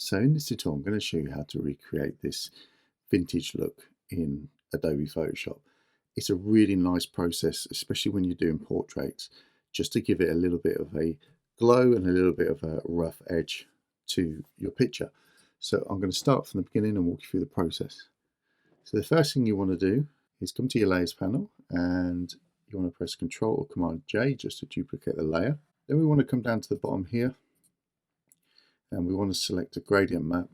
So in this tutorial, I'm going to show you how to recreate this vintage look in Adobe Photoshop. It's a really nice process, especially when you're doing portraits, just to give it a little bit of a glow and a little bit of a rough edge to your picture. So I'm going to start from the beginning and walk you through the process. So the first thing you want to do is come to your layers panel and you want to press Ctrl or Command J just to duplicate the layer. Then we want to come down to the bottom here and we want to select a gradient map,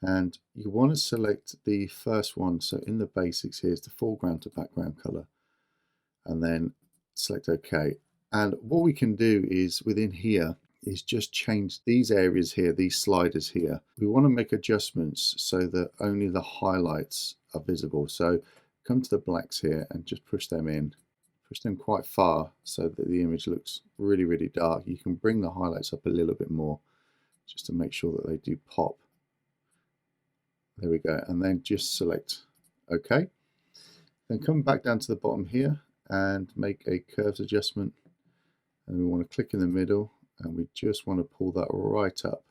and you want to select the first one. So in the basics, here's the foreground to background color, and then select OK. And what we can do is within here is just change these areas here, these sliders here. We want to make adjustments so that only the highlights are visible. So come to the blacks here and just push them in. Push them quite far so that the image looks really, really dark. You can bring the highlights up a little bit more just to make sure that they do pop. There we go. And then just select OK. Then come back down to the bottom here and make a curves adjustment. And we want to click in the middle and we just want to pull that right up.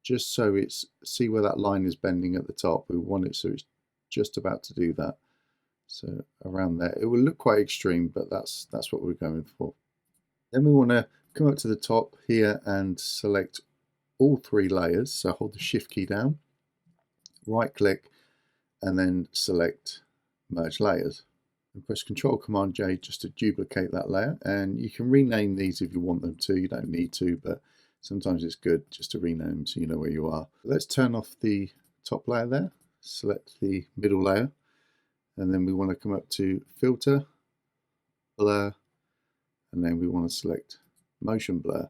Just so it's, see where that line is bending at the top. We want it so it's just about to do that. So around there, it will look quite extreme, but that's what we're going for. Then we want to come up to the top here and select all three layers. So hold the Shift key down, right click, and then select Merge Layers. And press Ctrl Command J just to duplicate that layer. And you can rename these if you want them to. You don't need to, but sometimes it's good just to rename them so you know where you are. Let's turn off the top layer there. Select the middle layer. And then we want to come up to Filter, Blur, and then we want to select Motion Blur.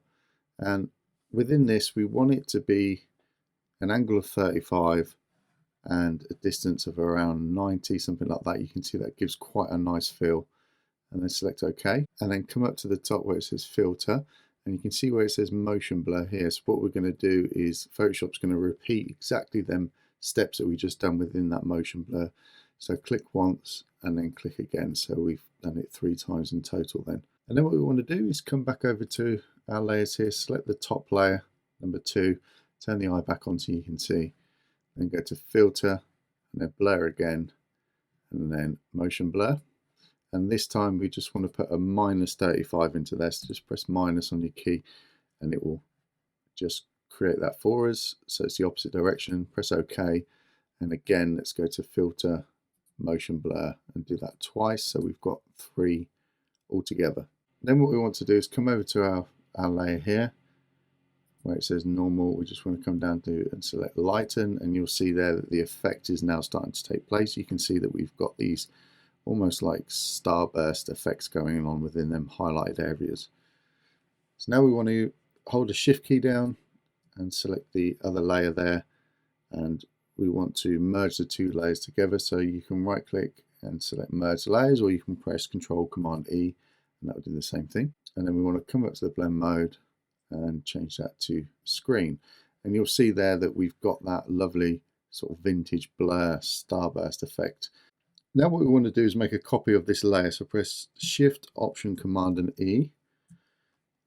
And within this, we want it to be an angle of 35 and a distance of around 90, something like that. You can see that gives quite a nice feel. And then select OK. And then come up to the top where it says Filter. And you can see where it says Motion Blur here. So what we're going to do is Photoshop's going to repeat exactly them steps that we just done within that Motion Blur. So click once and then click again. So we've done it 3 times in total then. And then what we want to do is come back over to our layers here, select the top layer, number 2, turn the eye back on so you can see, then go to Filter, and then Blur again, and then Motion Blur. And this time we just want to put a -35 into there, so just press minus on your key, and it will just create that for us. So it's the opposite direction, press OK, and again, let's go to Filter, Motion Blur, and do that twice, so we've got 3 altogether. Then what we want to do is come over to our layer here where it says normal. We just want to come down to and select lighten, and you'll see there that the effect is now starting to take place. You can see that we've got these almost like starburst effects going on within them highlighted areas. So now we want to hold the Shift key down and select the other layer there, and we want to merge the 2 layers together. So you can right click and select merge layers, or you can press Ctrl Command E and that will do the same thing. And then we want to come up to the blend mode and change that to screen. And you'll see there that we've got that lovely sort of vintage blur starburst effect. Now what we want to do is make a copy of this layer. So press Shift, Option, Command and E.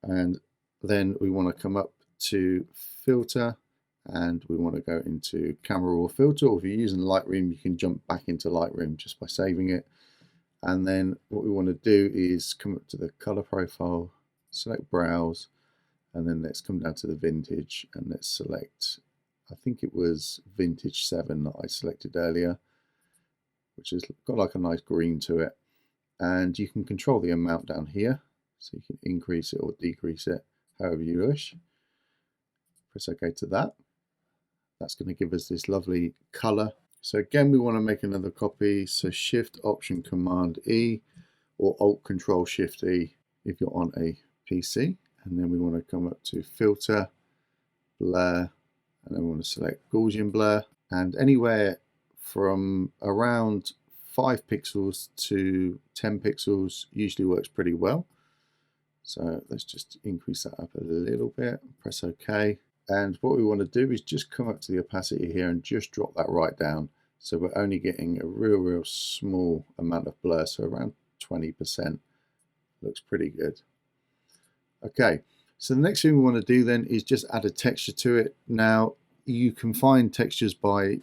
And then we want to come up to Filter and we want to go into Camera Raw filter, or if you're using Lightroom, you can jump back into Lightroom just by saving it. And then what we want to do is come up to the color profile, select Browse, and then let's come down to the vintage and let's select, I think it was Vintage 7 that I selected earlier, which has got like a nice green to it. And you can control the amount down here, so you can increase it or decrease it however you wish. Press OK to that. That's going to give us this lovely color. So again, we want to make another copy. So Shift, Option, Command E, or Alt, Control, Shift E if you're on a PC. And then we want to come up to Filter, Blur, and then we want to select Gaussian Blur. And anywhere from around 5 pixels to 10 pixels usually works pretty well. So let's just increase that up a little bit, press OK. And what we want to do is just come up to the opacity here and just drop that right down. So we're only getting a real small amount of blur, so around 20%. Looks pretty good. Okay, so the next thing we want to do then is just add a texture to it. Now, you can find textures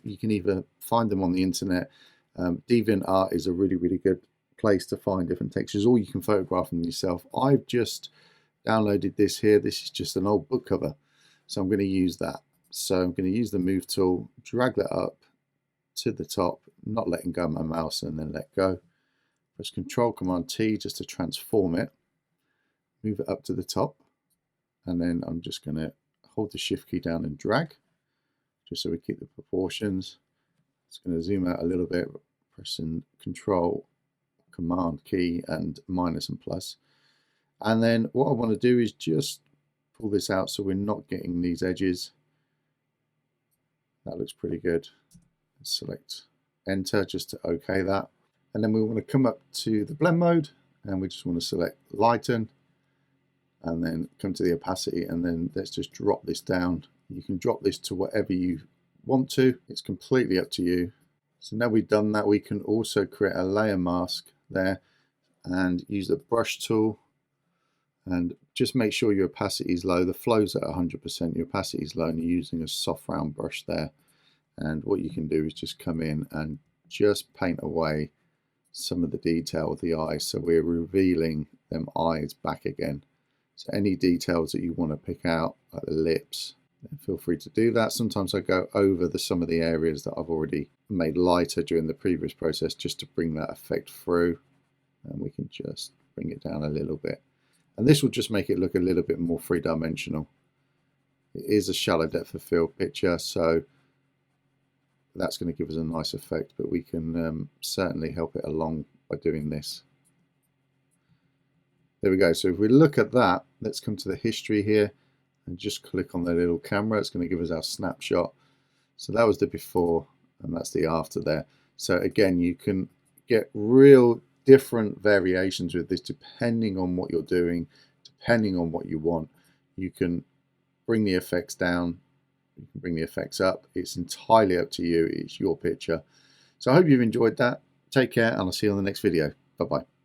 you can either find them on the internet. DeviantArt is a really good place to find different textures, or you can photograph them yourself. I've just downloaded this here. This is just an old book cover, so I'm going to use that. So I'm going to use the move tool, drag that up to the top, not letting go of my mouse, and then let go. Press Control Command T just to transform it, move it up to the top, and then I'm just going to hold the Shift key down and drag, just so we keep the proportions. It's going to zoom out a little bit, pressing Control Command key and minus and plus. And then what I want to do is just pull this out so we're not getting these edges. That looks pretty good. Select Enter just to OK that. And then we want to come up to the blend mode, and we just want to select lighten, and then come to the opacity, and then let's just drop this down. You can drop this to whatever you want to. It's completely up to you. So now we've done that, we can also create a layer mask there and use the brush tool, and just make sure your opacity is low. The flow's at 100%, your opacity is low, and you're using a soft round brush there. And what you can do is just come in and just paint away some of the detail of the eyes, so we're revealing them eyes back again. So any details that you want to pick out, like the lips, then feel free to do that. Sometimes I go over some of the areas that I've already made lighter during the previous process, just to bring that effect through, and we can just bring it down a little bit. And this will just make it look a little bit more three-dimensional. It is a shallow depth of field picture, so that's going to give us a nice effect, but we can certainly help it along by doing this. There we go. So if we look at that, let's come to the history here and just click on the little camera. It's going to give us our snapshot. So that was the before, and that's the after there. So again, you can get real different variations with this depending on what you're doing, depending on what you want. You can bring the effects down, you can bring the effects up. It's entirely up to you. It's your picture. So I hope you've enjoyed that. Take care, and I'll see you on the next video. Bye bye.